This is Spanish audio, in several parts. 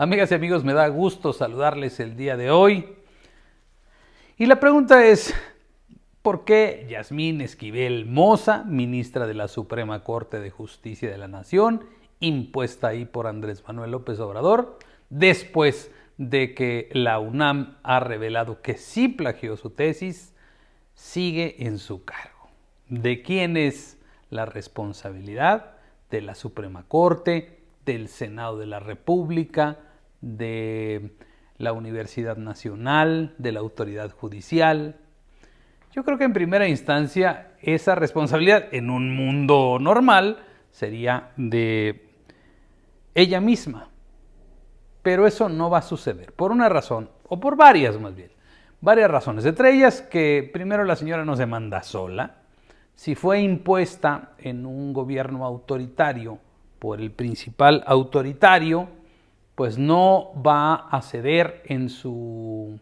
Amigas y amigos, me da gusto saludarles el día de hoy. Y la pregunta es, ¿por qué Yasmín Esquivel Moza, ministra de la Suprema Corte de Justicia de la Nación, impuesta ahí por Andrés Manuel López Obrador, después de que la UNAM ha revelado que sí plagió su tesis, sigue en su cargo? ¿De quién es la responsabilidad? ¿De la Suprema Corte, del Senado de la República, de la Universidad Nacional, de la Autoridad Judicial? Yo creo que en primera instancia esa responsabilidad en un mundo normal sería de ella misma. Pero eso no va a suceder por una razón, o por varias más bien. Varias razones, entre ellas que primero la señora no se manda sola. Si fue impuesta en un gobierno autoritario por el principal autoritario, pues no va a ceder en su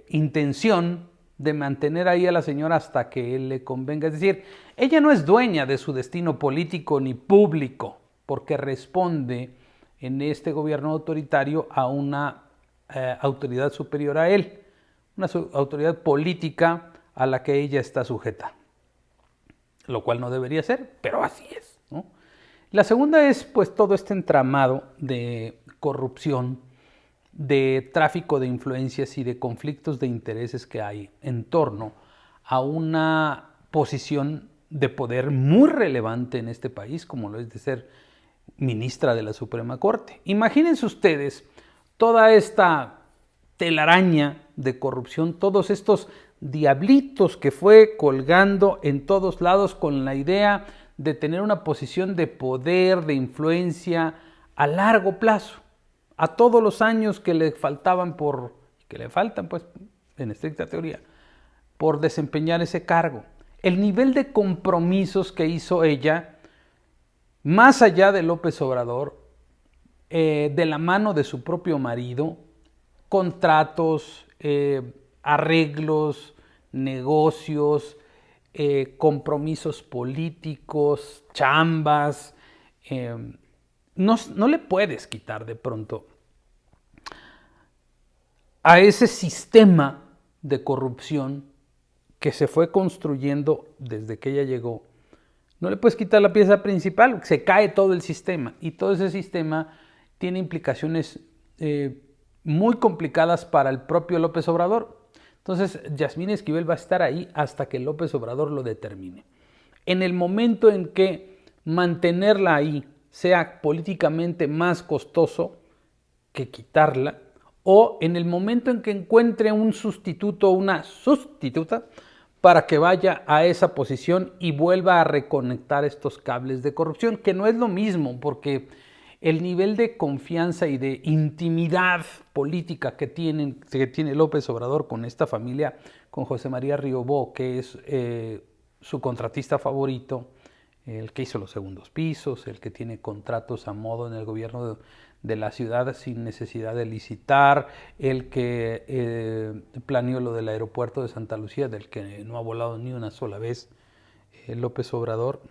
intención de mantener ahí a la señora hasta que él le convenga. Es decir, ella no es dueña de su destino político ni público, porque responde en este gobierno autoritario a una autoridad superior a él, una autoridad política a la que ella está sujeta, lo cual no debería ser, pero así es, ¿no? La segunda es pues todo este entramado de corrupción, de tráfico de influencias y de conflictos de intereses que hay en torno a una posición de poder muy relevante en este país, como lo es de ser ministra de la Suprema Corte. Imagínense ustedes toda esta telaraña de corrupción, todos estos diablitos que fue colgando en todos lados con la idea de tener una posición de poder, de influencia a largo plazo, a todos los años que le faltaban que le faltan pues en estricta teoría, por desempeñar ese cargo. El nivel de compromisos que hizo ella, más allá de López Obrador, de la mano de su propio marido, contratos, arreglos, negocios, compromisos políticos, chambas, no le puedes quitar de pronto a ese sistema de corrupción que se fue construyendo desde que ella llegó. No le puedes quitar la pieza principal, se cae todo el sistema y todo ese sistema tiene implicaciones muy complicadas para el propio López Obrador. Entonces, Yasmín Esquivel va a estar ahí hasta que López Obrador lo determine. En el momento en que mantenerla ahí sea políticamente más costoso que quitarla, o en el momento en que encuentre un sustituto o una sustituta para que vaya a esa posición y vuelva a reconectar estos cables de corrupción, que no es lo mismo, porque el nivel de confianza y de intimidad política que tiene López Obrador con esta familia, con José María Riobó, que es su contratista favorito, el que hizo los segundos pisos, el que tiene contratos a modo en el gobierno de la ciudad sin necesidad de licitar, el que planeó lo del aeropuerto de Santa Lucía, del que no ha volado ni una sola vez López Obrador.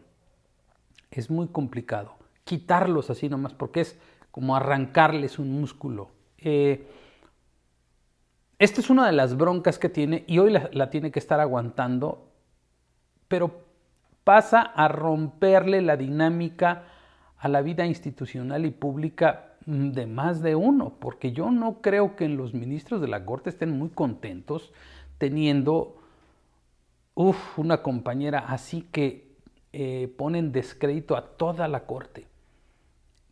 Es muy complicado quitarlos así nomás, porque es como arrancarles un músculo. Esta es una de las broncas que tiene y hoy la tiene que estar aguantando, pero pasa a romperle la dinámica a la vida institucional y pública de más de uno, porque yo no creo que los ministros de la Corte estén muy contentos teniendo una compañera así que pone en descrédito a toda la Corte.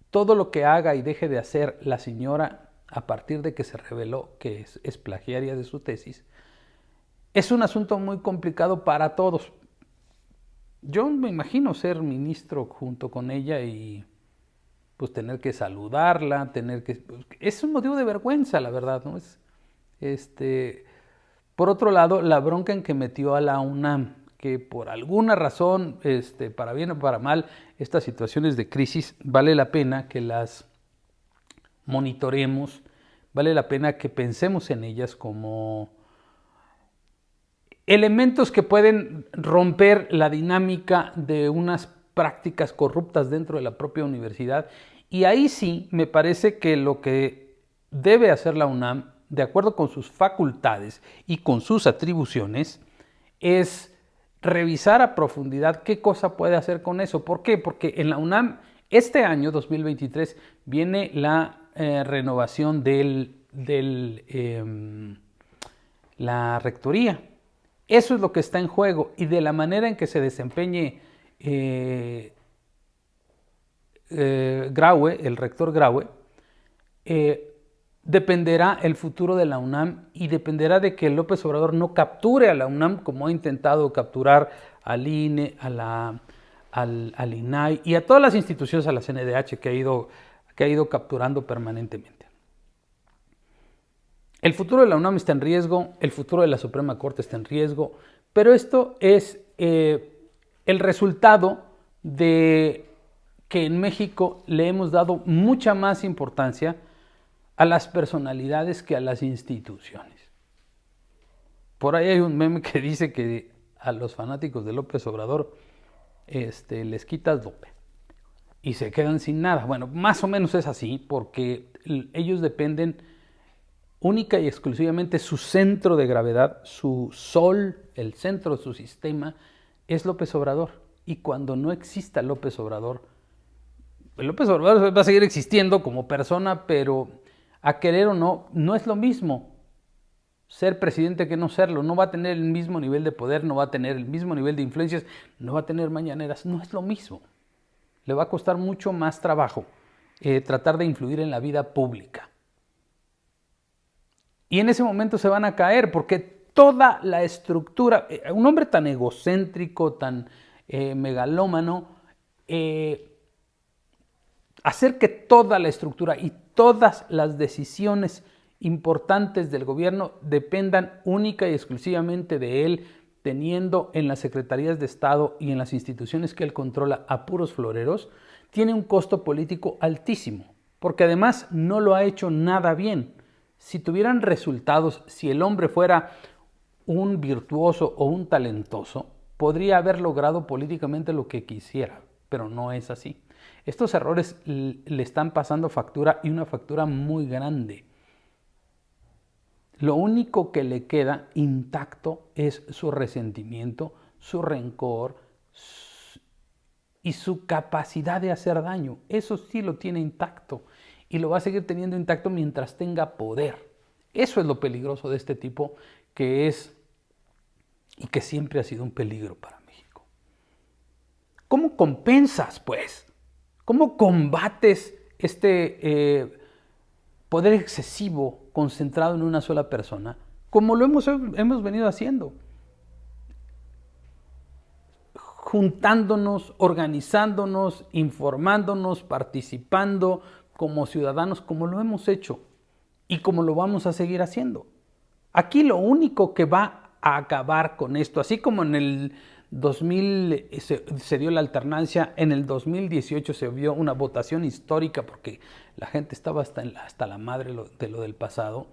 Todo lo que haga y deje de hacer la señora a partir de que se reveló que es plagiaria de su tesis, es un asunto muy complicado para todos. Yo me imagino ser ministro junto con ella y pues tener que saludarla, es un motivo de vergüenza, la verdad, ¿no? Por otro lado, la bronca en que metió a la UNAM, que por alguna razón, para bien o para mal, estas situaciones de crisis vale la pena que las monitoremos, vale la pena que pensemos en ellas como elementos que pueden romper la dinámica de unas prácticas corruptas dentro de la propia universidad Y ahí sí me parece que lo que debe hacer la UNAM, de acuerdo con sus facultades y con sus atribuciones, es revisar a profundidad qué cosa puede hacer con eso. ¿Por qué? Porque en la UNAM este año 2023 viene la renovación la rectoría. Eso es lo que está en juego, y de la manera en que se desempeñe Graue, el rector Graue, dependerá el futuro de la UNAM, y dependerá de que López Obrador no capture a la UNAM como ha intentado capturar al INE, al INAI y a todas las instituciones, a la CNDH, que ha ido capturando permanentemente. El futuro de la UNAM está en riesgo, el futuro de la Suprema Corte está en riesgo, pero esto es el resultado de que en México le hemos dado mucha más importancia a las personalidades que a las instituciones. Por ahí hay un meme que dice que a los fanáticos de López Obrador les quitas dope y se quedan sin nada. Bueno, más o menos es así, porque ellos dependen única y exclusivamente, su centro de gravedad, su sol, el centro de su sistema, es López Obrador. Y cuando no exista López Obrador va a seguir existiendo como persona, pero a querer o no, no es lo mismo ser presidente que no serlo. No va a tener el mismo nivel de poder, no va a tener el mismo nivel de influencias, no va a tener mañaneras, no es lo mismo. Le va a costar mucho más trabajo tratar de influir en la vida pública. Y en ese momento se van a caer, porque toda la estructura, un hombre tan egocéntrico, tan megalómano, hacer que toda la estructura y todas las decisiones importantes del gobierno dependan única y exclusivamente de él, teniendo en las secretarías de Estado y en las instituciones que él controla a puros floreros, tiene un costo político altísimo, porque además no lo ha hecho nada bien. Si tuvieran resultados, si el hombre fuera un virtuoso o un talentoso, podría haber logrado políticamente lo que quisiera, pero no es así. Estos errores le están pasando factura, y una factura muy grande. Lo único que le queda intacto es su resentimiento, su rencor y su capacidad de hacer daño. Eso sí lo tiene intacto, y lo va a seguir teniendo intacto mientras tenga poder. Eso es lo peligroso de este tipo, que es y que siempre ha sido un peligro para México. ¿Cómo compensas, pues? ¿Cómo combates este poder excesivo concentrado en una sola persona, como lo hemos venido haciendo? Juntándonos, organizándonos, informándonos, participando como ciudadanos, como lo hemos hecho y como lo vamos a seguir haciendo. Aquí lo único que va a acabar con esto, así como en el 2000 se dio la alternancia, en el 2018 se vio una votación histórica porque la gente estaba hasta la madre de lo del pasado.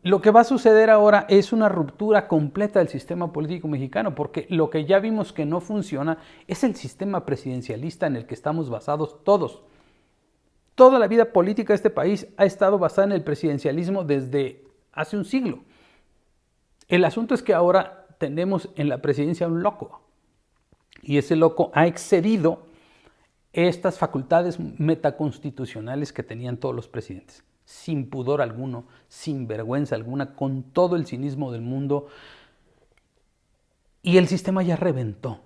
Lo que va a suceder ahora es una ruptura completa del sistema político mexicano, porque lo que ya vimos que no funciona es el sistema presidencialista en el que estamos basados todos. Toda la vida política de este país ha estado basada en el presidencialismo desde hace un siglo. El asunto es que ahora tenemos en la presidencia un loco, y ese loco ha excedido estas facultades metaconstitucionales que tenían todos los presidentes, sin pudor alguno, sin vergüenza alguna, con todo el cinismo del mundo, y el sistema ya reventó.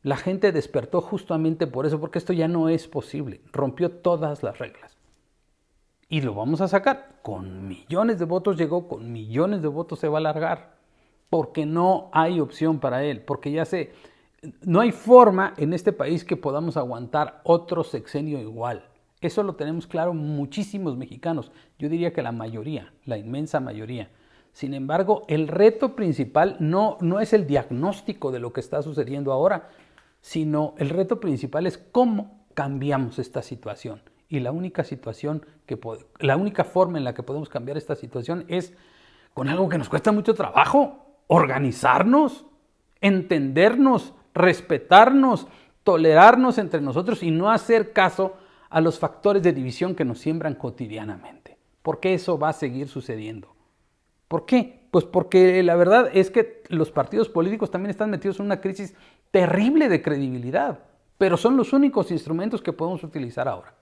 La gente despertó justamente por eso, porque esto ya no es posible, rompió todas las reglas. Y lo vamos a sacar, con millones de votos llegó, con millones de votos se va a largar, porque no hay opción para él, porque no hay forma en este país que podamos aguantar otro sexenio igual. Eso lo tenemos claro muchísimos mexicanos, yo diría que la mayoría, la inmensa mayoría. Sin embargo, el reto principal no es el diagnóstico de lo que está sucediendo ahora, sino el reto principal es cómo cambiamos esta situación. Y la única forma en la que podemos cambiar esta situación es con algo que nos cuesta mucho trabajo: organizarnos, entendernos, respetarnos, tolerarnos entre nosotros y no hacer caso a los factores de división que nos siembran cotidianamente. ¿Por qué eso va a seguir sucediendo? ¿Por qué? Pues porque la verdad es que los partidos políticos también están metidos en una crisis terrible de credibilidad, pero son los únicos instrumentos que podemos utilizar ahora.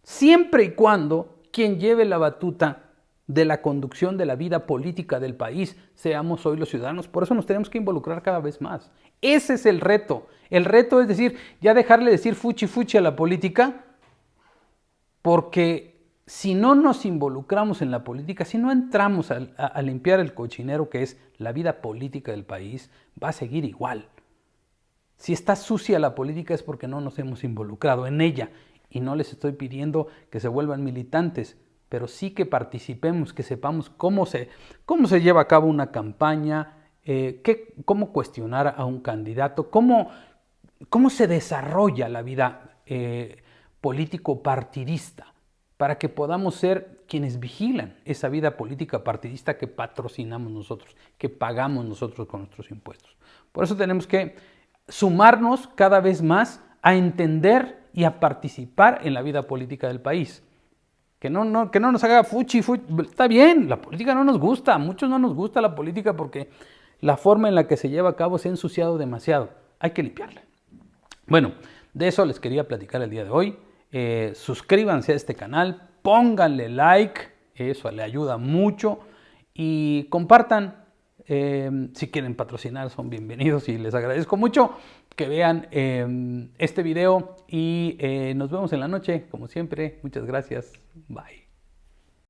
Siempre y cuando quien lleve la batuta de la conducción de la vida política del país seamos hoy los ciudadanos. Por eso nos tenemos que involucrar cada vez más. Ese es el reto. El reto es decir, ya dejarle decir fuchi fuchi a la política, porque si no nos involucramos en la política, si no entramos a limpiar el cochinero que es la vida política del país, va a seguir igual. Si está sucia la política es porque no nos hemos involucrado en ella. Y no les estoy pidiendo que se vuelvan militantes, pero sí que participemos, que sepamos cómo se lleva a cabo una campaña, cómo cuestionar a un candidato, cómo se desarrolla la vida político-partidista, para que podamos ser quienes vigilan esa vida política partidista que patrocinamos nosotros, que pagamos nosotros con nuestros impuestos. Por eso tenemos que sumarnos cada vez más a entender y a participar en la vida política del país. Que no nos haga fuchi. Está bien, la política no nos gusta, a muchos no nos gusta la política porque la forma en la que se lleva a cabo se ha ensuciado demasiado. Hay que limpiarla. Bueno, de eso les quería platicar el día de hoy. Suscríbanse a este canal, pónganle like, eso le ayuda mucho, y compartan. Si quieren patrocinar, son bienvenidos y les agradezco mucho que vean este video y nos vemos en la noche, como siempre. Muchas gracias. Bye.